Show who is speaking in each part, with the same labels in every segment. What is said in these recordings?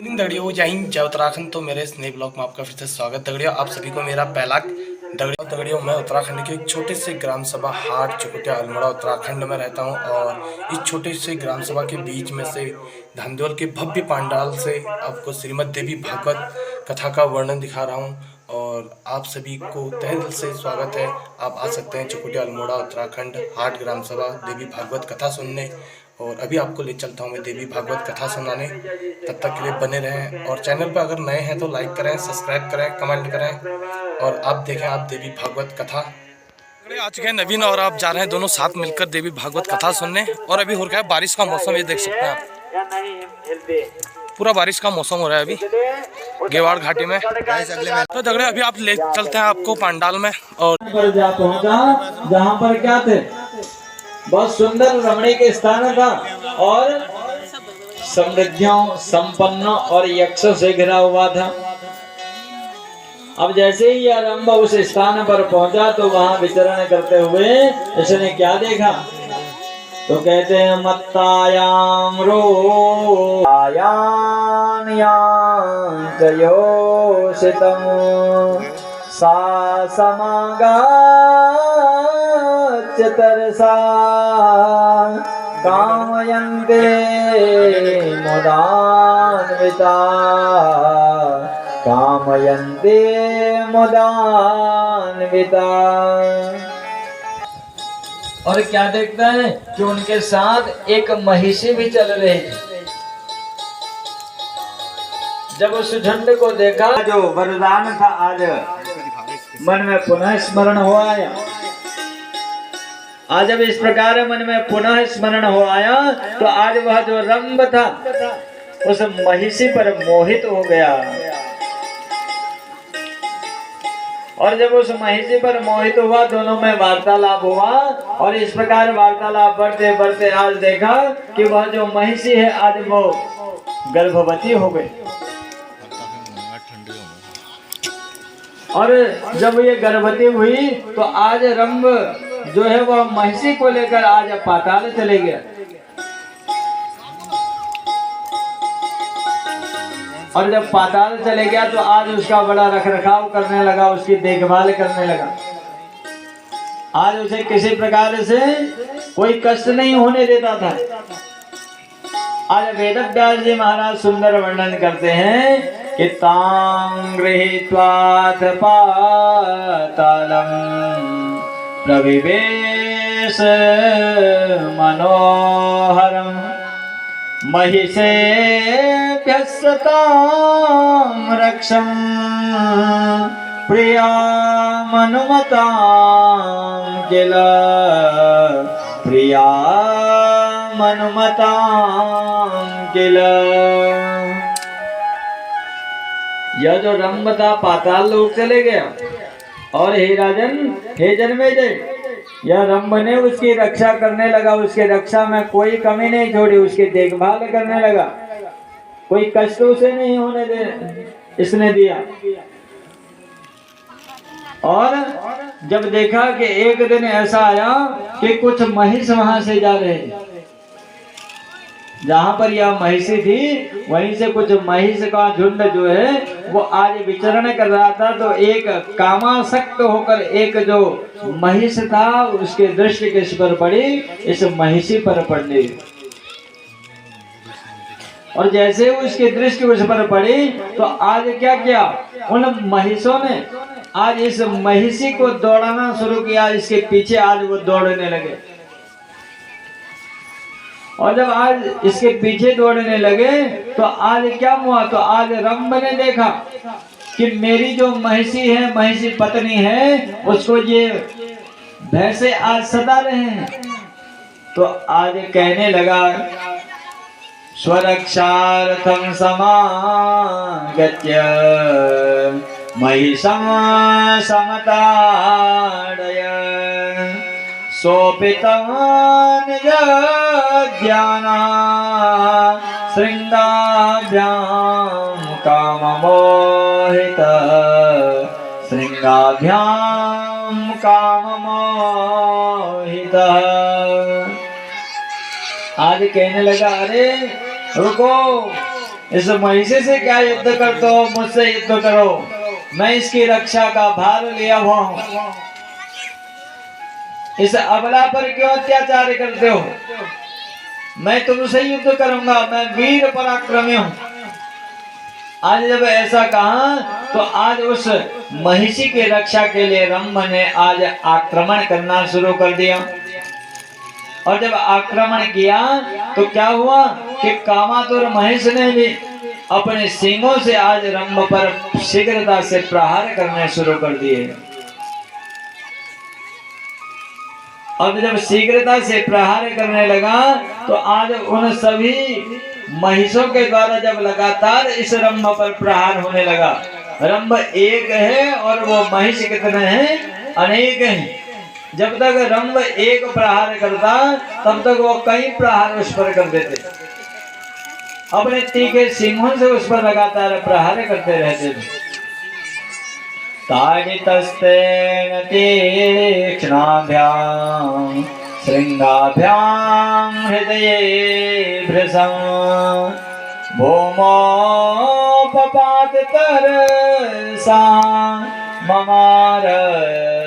Speaker 1: दगड़ियों जय हिंद जय उत्तराखंड। तो मेरे इस नए ब्लॉग में आपका फिर से स्वागत। दगड़ियों आप सभी को मेरा पहला दगड़ियों मैं उत्तराखंड के एक छोटे से ग्राम सभा हाट चुकुटिया अल्मोड़ा उत्तराखंड में रहता हूं और इस छोटे से ग्राम सभा के बीच में से धामदेवल के भव्य पंडाल से आपको श्रीमद् देवी भागवत कथा का वर्णन दिखा रहा हूं और आप सभी को तहे दिल से स्वागत है। आप आ सकते हैं चुकुटिया अल्मोड़ा उत्तराखंड हाट ग्राम सभा देवी भागवत कथा सुनने और अभी आपको ले चलता हूँ मैं देवी भागवत कथा सुनाने। तब तक के लिए बने रहें और चैनल पर अगर नए हैं तो लाइक करें, सब्सक्राइब करें, कमेंट करें और आप देखें आप देवी भागवत कथा। आ चुके हैं नवीन और आप जा रहे हैं दोनों साथ मिलकर देवी भागवत कथा सुनने। और अभी हो रहा है बारिश का मौसम, ये देख सकते हैं आप, पूरा बारिश का मौसम हो रहा है अभी गेवाड़ घाटी में। तो दगड़े अभी आप ले चलते हैं आपको पंडाल में और
Speaker 2: जा पहुंचा जहाँ पर क्या थे, बहुत सुंदर रमणीक स्थान था और समृद्धियों संपन्न और यक्षों से घिरा हुआ था। अब जैसे ही यह रंभ उस स्थान पर पहुंचा तो वहां विचरण करते हुए इसने क्या देखा, तो कहते हैं मत्तायाम रो योषितम सा समागा तरसा कामयन्ते मुदान्विता कामयन्ते मुदान्विता। और क्या देखता है कि उनके साथ एक महिषी भी चल रही थी। जब उस झंड को देखा, जो वरदान था आज मन में पुनः स्मरण हो आया। आज जब इस प्रकार मन में पुनः स्मरण हो आया तो आज वह जो रंभ था उस महिषी पर मोहित हो गया। और जब उस महिषी पर मोहित हुआ, दोनों में वार्तालाप हुआ और इस प्रकार वार्तालाप बढ़ते बढ़ते आज देखा कि वह जो महिषी है आज वो गर्भवती हो गई। और जब ये गर्भवती हुई तो आज रंभ जो है वह महिषी को लेकर आज पाताल चले गया। और जब पाताल चले गया तो आज उसका बड़ा रखरखाव करने लगा, उसकी देखभाल करने लगा। आज उसे किसी प्रकार से कोई कष्ट नहीं होने देता था। आज वेदव्यास जी महाराज सुंदर वर्णन करते हैं कि तां गृहीत्वाथ पातालम प्रविवेश मनोहरम महिषेभ्यः सतां रक्षं प्रियामनुमतां किल प्रियामनुमतां किल। यह जो रंभ था पाताल लोक चले गया और हे राजन, हे जन्मेजय, यह रंभ ने उसकी रक्षा करने लगा। उसके रक्षा में कोई कमी नहीं छोड़ी, उसकी देखभाल करने लगा, कोई कष्ट उसे नहीं होने दे इसने दिया। और जब देखा कि एक दिन ऐसा आया कि कुछ महिष वहां से जा रहे, जहां पर यह महिषी थी वहीं से कुछ महिष का झुंड जो है वो आज विचरण कर रहा था। तो एक कामासक्त होकर एक जो महिष था उसके दृष्टि किस पर पड़ी, इस महिषी पर पड़ी। और जैसे उसकी दृष्टि उस पर पड़ी तो आज क्या किया, उन महिषों ने आज इस महिषी को दौड़ाना शुरू किया। इसके पीछे आज वो दौड़ने लगे और जब आज इसके पीछे दौड़ने लगे तो आज क्या हुआ, तो आज रंभ ने देखा कि मेरी जो महिषी है, महिषी पत्नी है, उसको ये भैंसे आज सता रहे हैं। तो आज कहने लगा स्वरक्षार्थं समागत्य महिषं समताडय सोपितं निजज्ञाना शृङ्गाभ्यां काममोहितः शृङ्गाभ्यां काममोहितः। आज कहने लगा, अरे रुको, इस महिषी से क्या युद्ध करते हो, मुझसे युद्ध करो, मैं इसकी रक्षा का भार लिया हुआ हूं। इस अबला पर क्यों अत्याचार करते हो, मैं तुमसे युद्ध करूंगा, मैं वीर पराक्रमी हूं। आज जब ऐसा कहा तो आज उस महिषी की रक्षा के लिए रंभ ने आज आक्रमण करना शुरू कर दिया। और जब आक्रमण किया तो क्या हुआ कि कामातुर महेश ने भी अपने सींगों से आज रंभ पर शीघ्रता से प्रहार करने शुरू कर दिए। अब जब शीघ्रता से प्रहार करने लगा तो आज उन सभी महिषों के द्वारा जब लगातार इस रंभ पर प्रहार होने लगा, रंभ एक है और वो महिष कितने हैं, अनेक हैं। जब तक रंभ एक प्रहार करता तब तक वो कई प्रहार उस पर कर देते, अपने तीखे सिंहों से उस पर लगातार प्रहार करते रहते थे। ताड़ितस्तेन तीक्ष्णाभ्यां श्रृंगाभ्यां हृदये भृशं भूमोपपात तरसा ममार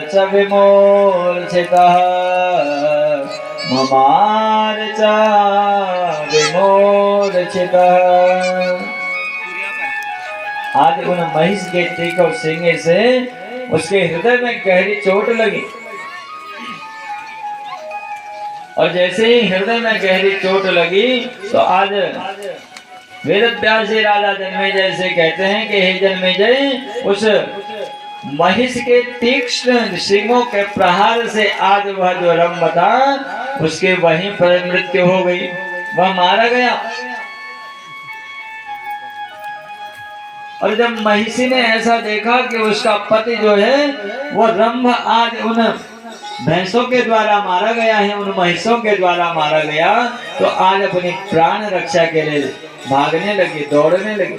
Speaker 2: च विमूर्छितः ममार च विमूर्छितः। आज उन महिष के तीखे सींगे से उसके हृदय में गहरी चोट लगी, और जैसे ही हृदय में गहरी चोट लगी तो आज वेदव्यास जी राजा जन्मेजय से कहते हैं कि हे जन्मेजय, उस महिष के तीक्ष्ण सींगों के प्रहार से आज वह जो रंभ था उसके वहीं पर मृत्यु हो गई, वह मारा गया। और जब महिषी ने ऐसा देखा कि उसका पति जो है वो रंभ आज उन भैंसों के द्वारा मारा गया है, उन महिषों के द्वारा मारा गया, तो आज अपनी प्राण रक्षा के लिए भागने लगी, दौड़ने लगी।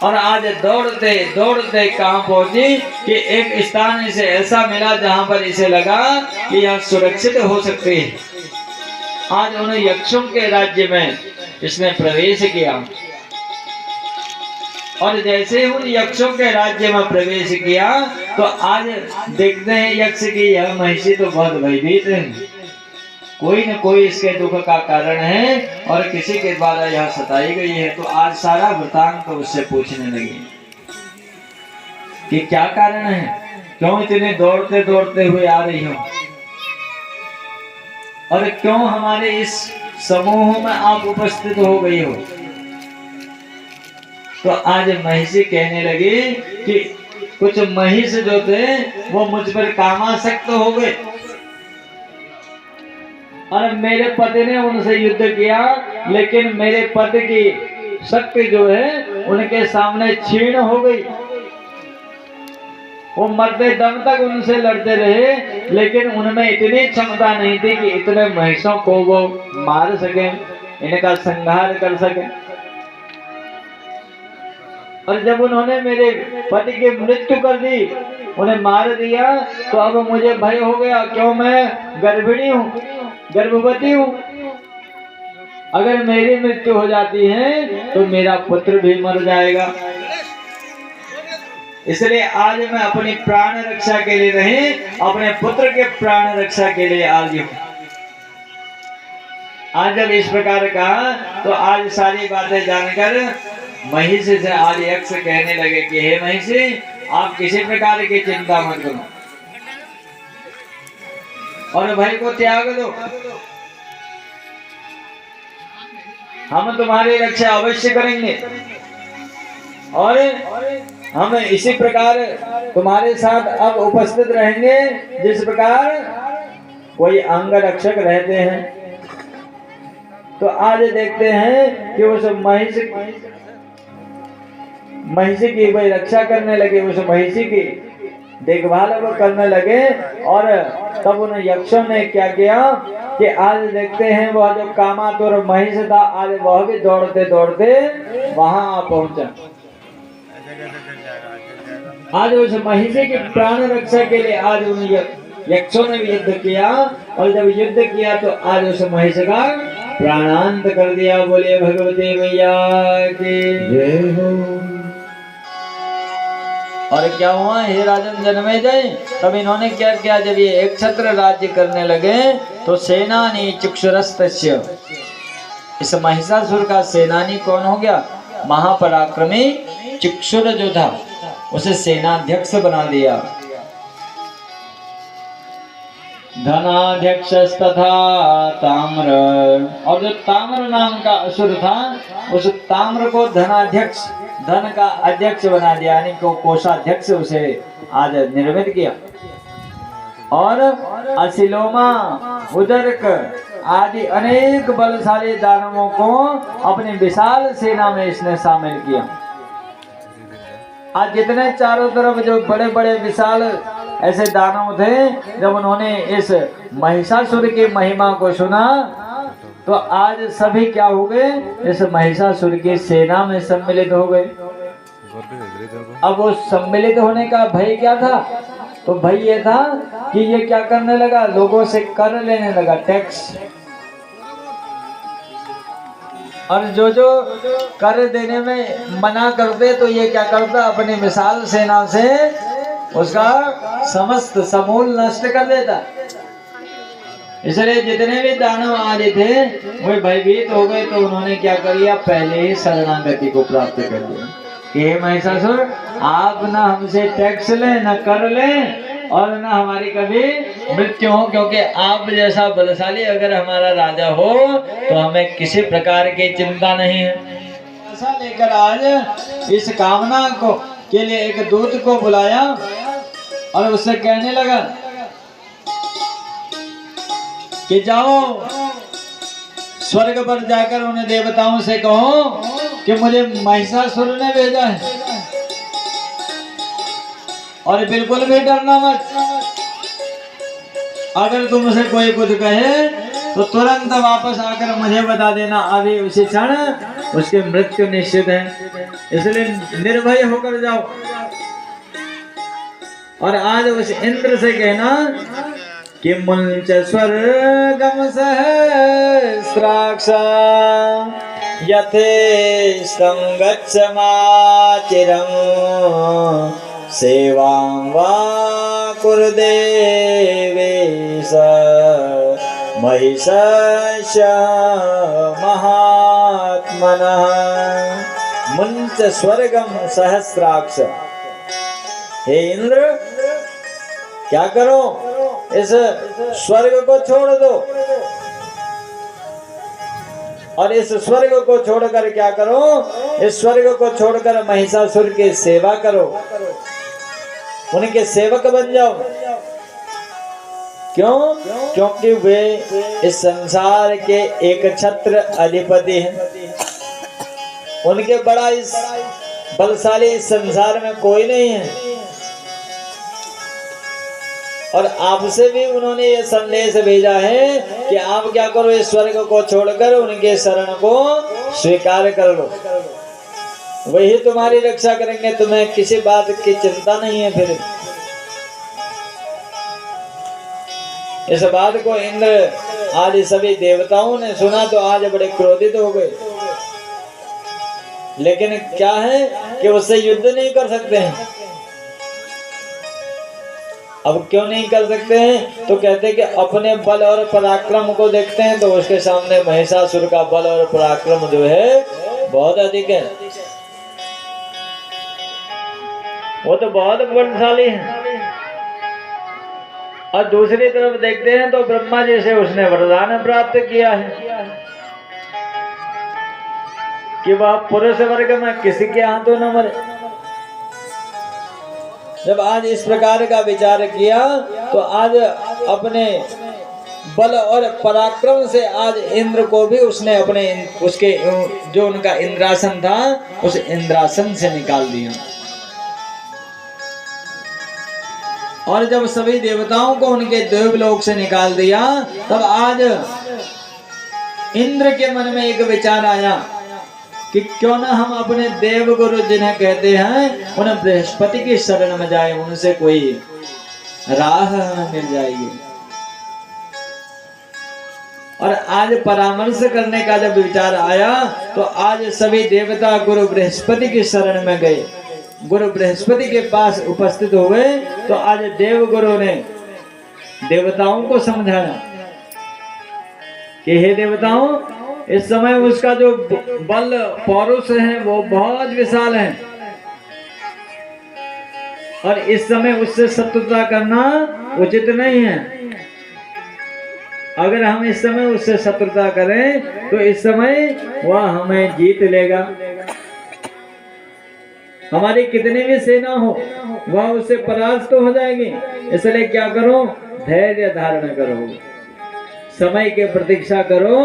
Speaker 2: और आज दौड़ते दौड़ते कहां पहुंची कि एक स्थान इसे ऐसा मिला जहां पर इसे लगा कि यह सुरक्षित हो सकती है। आज उन यक्षों के राज्य में इसने प्रवेश किया, और जैसे ही उन यक्षों के राज्य में प्रवेश किया तो आज देखते हैं यक्ष की यह महिषी तो बहुत भयभीत है, कोई न कोई इसके दुख का कारण है और किसी के द्वारा यह सताई गई है। तो आज सारा वृतांत उससे पूछने लगी कि क्या कारण है, क्यों इतने दौड़ते दौड़ते हुए आ रही हो, और क्यों हमारे इस समूह में आप उपस्थित हो गई हो। तो आज महिषी कहने लगी कि कुछ महिष जो थे वो मुझ पर कामासक्त हो गए, और मेरे पति ने उनसे युद्ध किया, लेकिन मेरे पति की शक्ति जो है उनके सामने क्षीण हो गई। वो मरते दम तक उनसे लड़ते रहे, लेकिन उनमें इतनी क्षमता नहीं थी कि इतने महिषों को वो मार सके, इनका संहार कर सके। और जब उन्होंने मेरे पति की मृत्यु कर दी, उन्हें मार दिया, तो अब मुझे भय हो गया, क्यों मैं गर्भिणी हूँ, गर्भवती हूँ। अगर मेरी मृत्यु हो जाती है तो मेरा पुत्र भी मर जाएगा। इसलिए आज मैं अपनी प्राण रक्षा के लिए नहीं, अपने पुत्र के प्राण रक्षा के लिए आज हूँ। आज जब इस प्रकार कहा तो आज सारी बातें जानकर महिषी से आज यक्ष कहने लगे कि हे महिषी, आप किसी प्रकार की चिंता मत करो और भय को त्याग दो, हम तुम्हारी रक्षा अवश्य करेंगे, और हम इसी प्रकार तुम्हारे साथ अब उपस्थित रहेंगे जिस प्रकार कोई अंग रक्षक रहते हैं। तो आज देखते हैं कि उस महिषी की वही रक्षा करने लगे, उस महिषी की देखभाल वो करने लगे। और तब उन यक्षों ने क्या किया कि आज देखते हैं वह जो कामातुर महिष था, आज वह भी दौड़ते दौड़ते वहां पहुंचा। आज उस महिषी की प्राण रक्षा के लिए आज उन यक्षों ने युद्ध किया, और जब युद्ध किया तो आज उस महिष का प्राणांत कर दिया। बोले भगवती मैया की जय हो। और क्या हुआ, हे राजन जन्मेजय, तब इन्होंने क्या किया, जब ये एक छत्र राज्य करने लगे तो सेनानी चक्षुरस्तस्य, इस महिषासुर का सेनानी कौन हो गया, महापराक्रमी चक्षुर जो था उसे सेनाध्यक्ष बना दिया। धनाध्यक्ष तथा ताम्र, और जो ताम्र नाम का असुर था उस ताम्र को धनाध्यक्ष, धन का अध्यक्ष बना दिया, यानी को कोषाध्यक्ष उसे आज निर्मित किया। और असिलोमा, उदरक आदि अनेक बलशाली दानवों को अपनी विशाल सेना में इसने शामिल किया। आज जितने चारों तरफ जो बड़े बड़े विशाल ऐसे दानव थे, जब उन्होंने इस महिषासुर की महिमा को सुना तो आज सभी क्या हो गए, इस महिषासुर की सेना में सम्मिलित हो गए। अब वो सम्मिलित होने का भय क्या था, तो भय ये था कि ये क्या करने लगा, लोगों से कर लेने लगा, टैक्स। और जो जो कर देने में मना करते तो ये क्या करता, अपनी विशाल सेना से उसका समस्त समूल नष्ट कर देता। इसलिए जितने भी दानव आ रहे थे वे भयभीत हो गए, तो उन्होंने क्या कर लिया, पहले ही शरणागति को प्राप्त कर लिया कि हे महिषासुर, आप ना हमसे टैक्स लें, न कर लें, और न हमारी कभी मृत्यु हो, क्योंकि आप जैसा बलशाली अगर हमारा राजा हो तो हमें किसी प्रकार की चिंता नहीं है। ऐसा लेकर आज इस कामना को के लिए एक दूत को बुलाया और उससे कहने लगा कि जाओ स्वर्ग पर जाकर उन्हें देवताओं से कहो कि मुझे महिषासुर ने भेजा है, और बिल्कुल भी डरना मत। अगर तुमसे कोई कुछ कहे तो तुरंत वापस आकर मुझे बता देना, अभी उसी क्षण उसकी मृत्यु निश्चित है, इसलिए निर्भय होकर जाओ। और आज उस इंद्र से कहना कि मुंच स्वर्गम सहस्राक्ष यथेष्टं गच्छमाचिरं सेवां वा कुरुदेवेश महिषस्य महात्मनः। मुंच स्वर्गम सहस्राक्ष, हे इंद्र क्या करो, इस स्वर्ग को छोड़ दो, और इस स्वर्ग को छोड़कर क्या करो, इस स्वर्ग को छोड़कर महिषासुर की सेवा करो, उनके सेवक बन जाओ। क्यों? क्योंकि वे इस संसार के एक छत्र अधिपति हैं, उनके बड़ा इस बलशाली इस संसार में कोई नहीं है। और आपसे भी उन्होंने ये संदेश भेजा है कि आप क्या करो, इस स्वर्ग को छोड़कर उनके शरण को स्वीकार कर लो, वही तुम्हारी रक्षा करेंगे, तुम्हें किसी बात की चिंता नहीं है। फिर इस बात को इंद्र आज सभी देवताओं ने सुना तो आज बड़े क्रोधित हो गए, लेकिन क्या है कि उससे युद्ध नहीं कर सकते हैं। अब क्यों नहीं कर सकते हैं, तो कहते हैं कि अपने बल और पराक्रम को देखते हैं तो उसके सामने महिषासुर का बल और पराक्रम जो है बहुत अधिक है, वो तो बहुत बलशाली है। और दूसरी तरफ देखते हैं तो ब्रह्मा जी से उसने वरदान प्राप्त किया है कि वह पुरुष वर्ग में किसी के हाथों न मरे। जब आज इस प्रकार का विचार किया तो आज अपने बल और पराक्रम से आज इंद्र को भी उसने अपने उसके जो उनका इंद्रासन था उस इंद्रासन से निकाल दिया। और जब सभी देवताओं को उनके देवलोक से निकाल दिया तब आज इंद्र के मन में एक विचार आया कि क्यों ना हम अपने देव गुरु जिन्हें कहते हैं उन्हें बृहस्पति की शरण में जाए, उनसे कोई राह हमें मिल जाएगी। और आज परामर्श करने का जब विचार आया तो आज सभी देवता गुरु बृहस्पति की शरण में गए, गुरु बृहस्पति के पास उपस्थित हुए। तो आज देव गुरु ने देवताओं को समझाया कि हे देवताओं, इस समय उसका जो बल पौरुष है वो बहुत विशाल है और इस समय उससे शत्रुता करना उचित नहीं है। अगर हम इस समय उससे शत्रुता करें तो इस समय वह हमें जीत लेगा। हमारी कितनी भी सेना हो वह उससे परास्त हो जाएगी। इसलिए क्या करो, धैर्य धारण करो, समय की प्रतीक्षा करो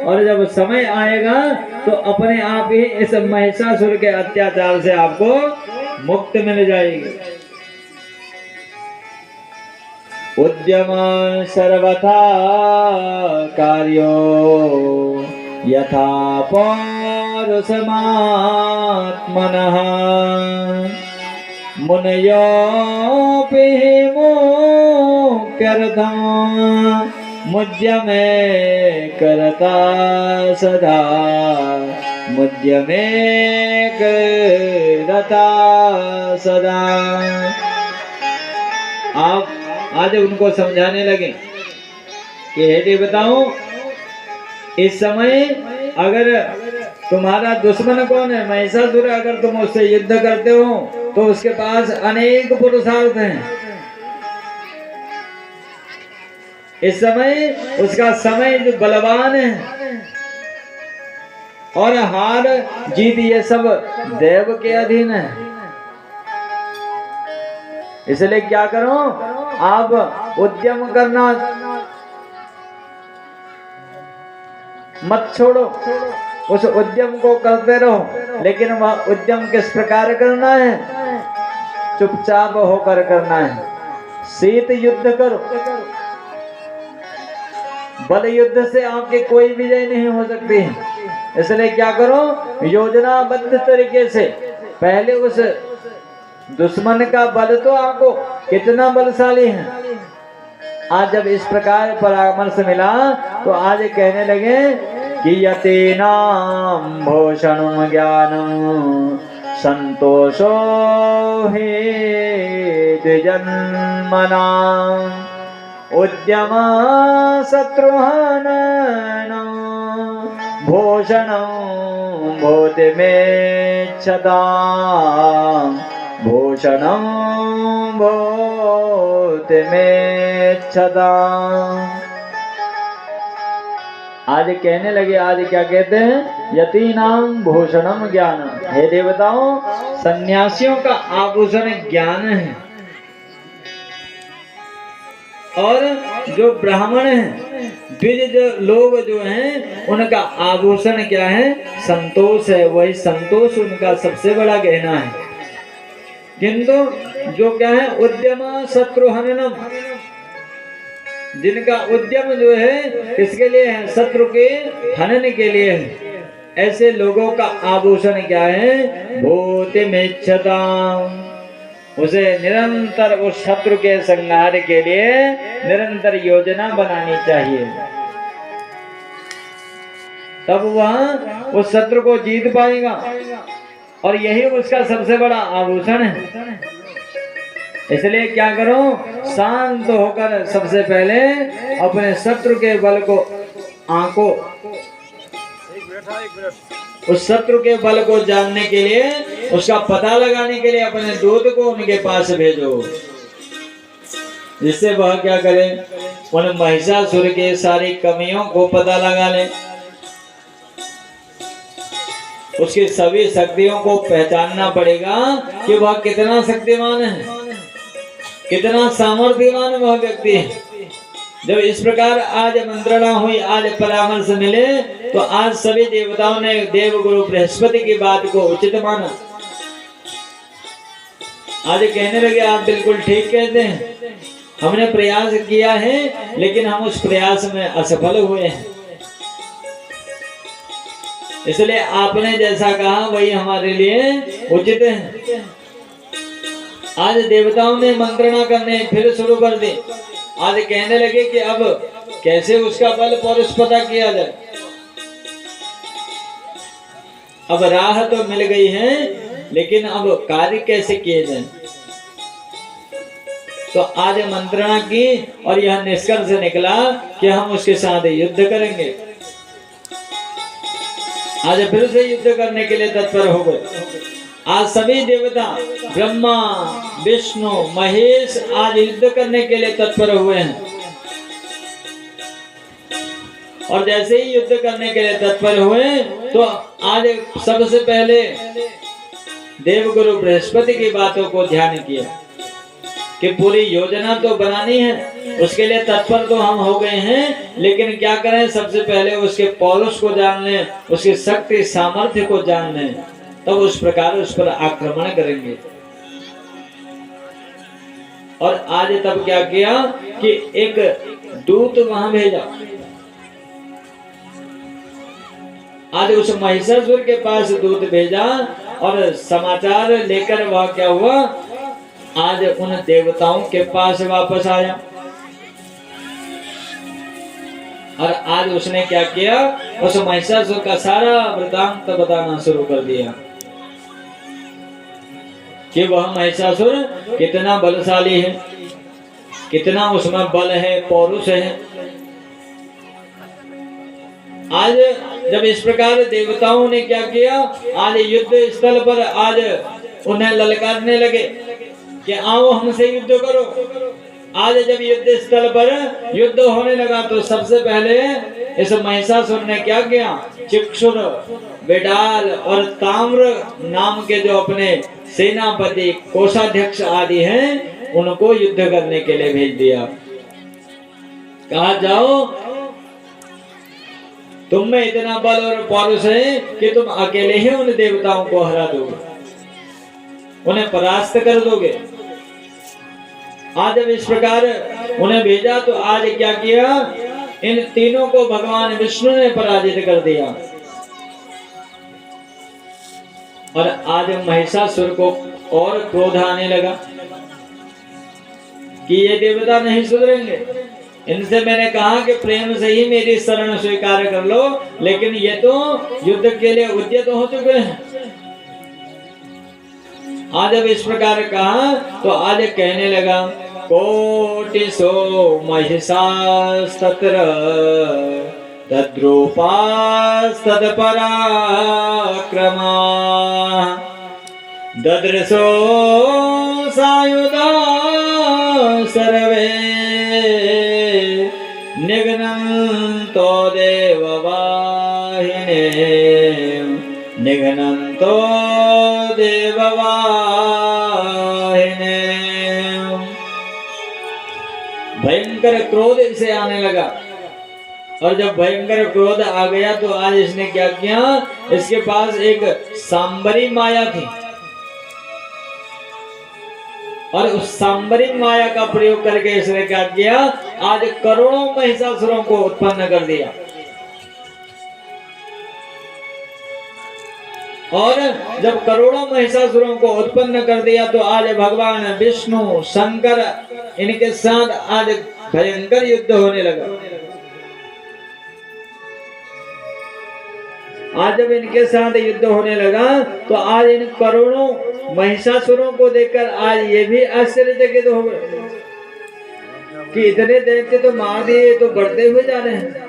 Speaker 2: और जब समय आएगा तो अपने आप ही इस महिषासुर के अत्याचार से आपको मुक्त मिल जाएगी। उद्यम सर्वथा कार्यो यथा पौरुषमात्मनः मुनयोऽपि मुक्त्यर्थं मुद्यमे करता सदा, मुद्यमे करता सदा। आप आज उनको समझाने लगे कि हे देवताओं, इस समय अगर तुम्हारा दुश्मन कौन है, महिषासुर, अगर तुम उससे युद्ध करते हो तो उसके पास अनेक पुरुषार्थ हैं। इस समय उसका समय जो बलवान है और हार जीत ये सब देव के अधीन है। इसलिए क्या करो, आप उद्यम करना मत छोड़ो, उस उद्यम को करते रहो। लेकिन वह उद्यम किस प्रकार करना है, चुपचाप होकर करना है। शीत युद्ध करो, बल युद्ध से आपकी कोई विजय नहीं हो सकती है। इसलिए क्या करो, योजनाबद्ध तरीके से पहले उस दुश्मन का बल तो आपको कितना बलशाली है। आज जब इस प्रकार परामर्श मिला तो आज कहने लगे कि यतीनां भूषणं ज्ञानं संतोषो हि द्विजन्मनां उद्यम शत्रुहननं भूषणं भूतिमेच्छताम् भूषणं भूतिमेच्छताम्। आज कहने लगे, आज क्या कहते हैं, यतीनां भूषणम ज्ञानम। हे देवताओं, सन्यासियों का आभूषण ज्ञान है और जो ब्राह्मण हैं, द्विज लोग जो हैं, उनका आभूषण क्या है, संतोष है। वही संतोष उनका सबसे बड़ा गहना है। किंतु जो क्या है, उद्यम शत्रुहननम, जिनका उद्यम जो है किसके लिए है, शत्रु के हनन के लिए है, ऐसे लोगों का आभूषण क्या है, भूतिमेच्छताम्। उसे निरंतर उस शत्रु के संहार के लिए निरंतर योजना बनानी चाहिए, तब वह उस शत्रु को जीत पाएगा। और यही उसका सबसे बड़ा आभूषण है। इसलिए क्या करो, शांत होकर सबसे पहले अपने शत्रु के बल को आंको। उस शत्रु के बल को जानने के लिए, उसका पता लगाने के लिए अपने दूत को उनके पास भेजो, जिससे वह क्या करे, उन महिषासुर के सारी कमियों को पता लगा ले, उसकी सभी शक्तियों को पहचानना पड़ेगा कि वह कितना शक्तिमान है, कितना सामर्थ्यवान वह व्यक्ति है। जब इस प्रकार आज मंत्रणा हुई, आज परामर्श मिले, तो आज सभी देवताओं ने देव गुरु बृहस्पति की बात को उचित माना। आज कहने लगे, आप बिल्कुल ठीक कहते हैं, हमने प्रयास किया है लेकिन हम उस प्रयास में असफल हुए हैं। इसलिए आपने जैसा कहा वही हमारे लिए उचित है। आज देवताओं ने मंत्रणा करने फिर शुरू कर दी। आज कहने लगे कि अब कैसे उसका बल पौरुष पता किया जाए। अब राह तो मिल गई है, लेकिन अब कार्य कैसे किए जाए। तो आज मंत्रणा की और यह निष्कर्ष निकला कि हम उसके साथ युद्ध करेंगे। आज फिर से युद्ध करने के लिए तत्पर हो गए। आज सभी देवता ब्रह्मा विष्णु महेश आज युद्ध करने के लिए तत्पर हुए हैं। और जैसे ही युद्ध करने के लिए तत्पर हुए तो आज सबसे पहले देवगुरु बृहस्पति की बातों को ध्यान किया कि पूरी योजना तो बनानी है, उसके लिए तत्पर तो हम हो गए हैं, लेकिन क्या करें, सबसे पहले उसके पौरुष को जान लें, उसकी शक्ति सामर्थ्य को जान लें, तब उस प्रकार उस पर आक्रमण करेंगे। और आज तब क्या किया कि एक दूत वहां भेजा। आज उस महिषासुर के पास दूत भेजा और समाचार लेकर वह क्या हुआ, आज उन देवताओं के पास वापस आया। और आज उसने क्या किया, उस महिषासुर का सारा वृतांत बताना शुरू कर दिया कि वह महिषासुर कितना बलशाली है, कितना उसमें बल है, पौरुष है। आज जब इस प्रकार देवताओं ने क्या किया, आज युद्ध स्थल पर आज उन्हें ललकारने लगे कि आओ हमसे युद्ध करो। आज जब युद्ध स्थल पर युद्ध होने लगा तो सबसे पहले इस महिषासुर ने क्या किया, चिक्षुर, बिडाल और ताम्र नाम के जो अपने सेनापति कोषाध्यक्ष आदि हैं उनको युद्ध करने के लिए भेज दिया। कहा जाओ, तुम में इतना बल और पौरुष है कि तुम अकेले ही उन देवताओं को हरा दोगे, उन्हें परास्त कर दोगे। आज जब इस प्रकार उन्हें भेजा तो आज क्या किया, इन तीनों को भगवान विष्णु ने पराजित कर दिया। और आज महिषासुर को और क्रोध आने लगा कि ये देवता नहीं सुधरेंगे। इनसे मैंने कहा कि प्रेम से ही मेरी शरण स्वीकार कर लो, लेकिन ये तो युद्ध के लिए उद्यत हो चुके हैं। आज जब इस प्रकार कहा तो आज कहने लगा, कोटिसो महिषास्तत्र तद्रूपास्तत्पराक्रमा ददृशो सायुधा सर्वे निघ्नन्तो देववाहिने निघ्नन्तो देववाहिने। भयंकर क्रोध इसे आने लगा। और जब भयंकर क्रोध आ गया तो आज इसने क्या किया, इसके पास एक सांबरी माया थी और उस सांबरी माया का प्रयोग करके इसने क्या किया, आज करोड़ों महिषासुरों को उत्पन्न कर दिया। और जब करोड़ों महिषासुरों को उत्पन्न कर दिया तो आज भगवान विष्णु शंकर इनके साथ आज भयंकर युद्ध होने लगा। आज जब इनके साथ युद्ध होने लगा तो आज इन करोड़ों महिषासुरों को देखकर आज ये भी आश्चर्यचकित हो गए कि इतने दैत्य तो मार दिए, तो बढ़ते हुए जा रहे हैं।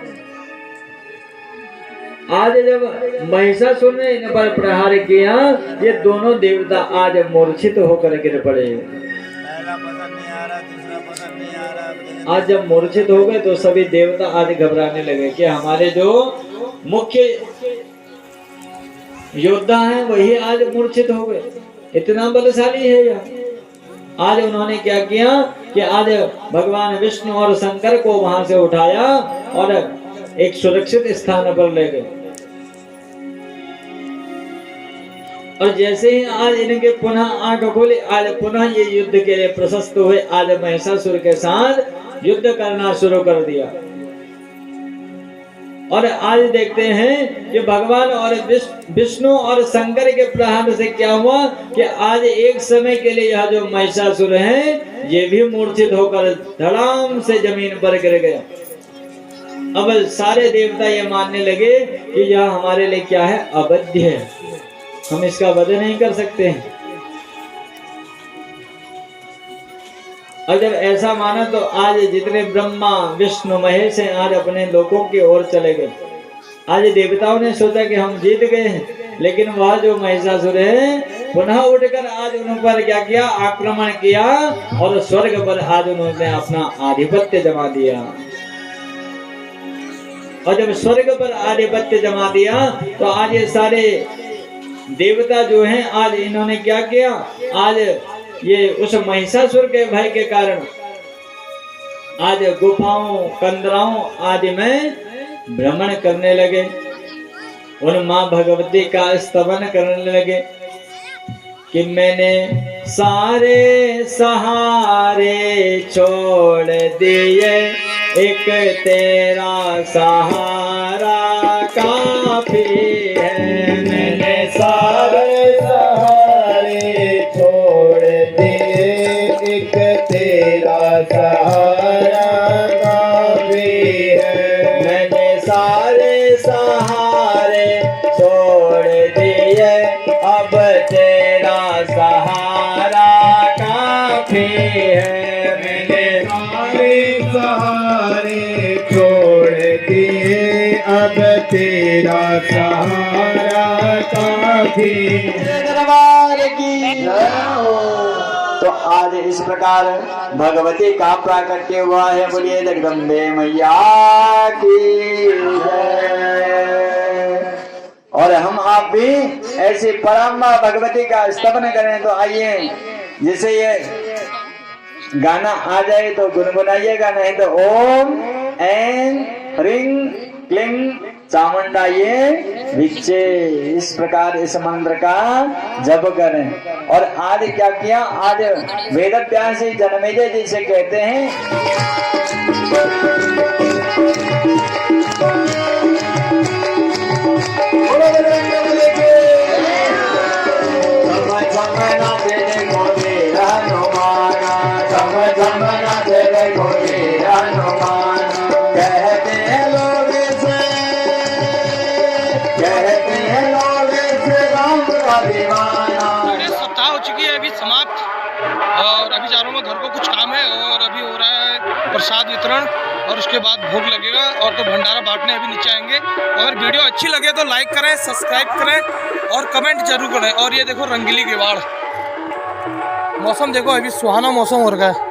Speaker 2: आज जब महिषासुर ने इन पर प्रहार किया, ये दोनों देवता आज मूर्छित होकर गिर पड़े। आज जब मूर्छित हो गए तो सभी देवता आज घबराने लगे कि हमारे जो मुख्य योद्धा हैं वही आज मूर्छित हो गए, इतना बलशाली है यह। आज उन्होंने क्या किया कि आज भगवान विष्णु और शंकर को वहां से उठाया और एक सुरक्षित स्थान पर ले गए। और जैसे ही आज इनके पुनः आंख खोली, आज पुनः ये युद्ध के लिए प्रशस्त हुए। आज महिषासुर के साथ युद्ध करना शुरू कर दिया। और आज देखते हैं कि भगवान और विष्णु और शंकर के प्रहार से क्या हुआ कि आज एक समय के लिए यह जो महिषासुर है ये भी मूर्छित होकर धड़ाम से जमीन पर गिर गया। अब सारे देवता ये मानने लगे कि यह हमारे लिए क्या है, अवध्य है, हम इसका वध नहीं कर सकते हैं। और जब ऐसा माना तो आज जितने ब्रह्मा विष्णु महेश हैं आज अपने लोकों की ओर चले गए। आज देवताओं ने सोचा कि हम जीत गए हैं, लेकिन वह जो महिषासुर है पुनः उठकर आज उन पर क्या किया, आक्रमण किया और स्वर्ग पर आज उन्होंने अपना आधिपत्य जमा दिया। और जब स्वर्ग पर आधिपत्य जमा दिया तो आज ये सारे देवता जो हैं आज इन्होंने क्या किया, आज ये उस महिषासुर के भय के कारण आज गुफाओं कंदराओं आदि में भ्रमण करने लगे, उन मां भगवती का स्तवन करने लगे कि मैंने सारे सहारे छोड़ दिए, एक तेरा सहारा काफी है। मैंने सारे सहारे छोड़ दिए, एक तेरा सहारा काफी है। मैंने सारे सहारे छोड़ दिए, अब तेरा सहारा काफी है। मैंने सारे सहारे छोड़ दिए, अब तेरा सहारा काफी है। दरबार की तो आज इस प्रकार भगवती का प्राकट्य हुआ है। बोलिए जगदम्बे मैया की जय। और हम आप भी ऐसी परम भगवती का स्तवन करें। तो आइए, जिसे ये गाना आ जाए तो गुनगुनाइएगा, नहीं तो ओम ऐं ह्रीं क्लीं चामुंडाये विच्चे, इस प्रकार इस मंत्र का जप करें। और आज क्या किया, आज वेद व्यास जनमेजय जी से कहते हैं
Speaker 1: सप्ताह हो चुकी है अभी समाप्त, और अभी जा रहा हूँ घर को, कुछ काम है और अभी हो रहा है प्रसाद वितरण और उसके बाद भोग लगेगा और तो भंडारा बांटने अभी नीचे आएंगे। अगर वीडियो अच्छी लगे तो लाइक करें, सब्सक्राइब करें और कमेंट जरूर करें। और ये देखो रंगीली किवाड़, मौसम देखो अभी सुहाना मौसम हो रहा है।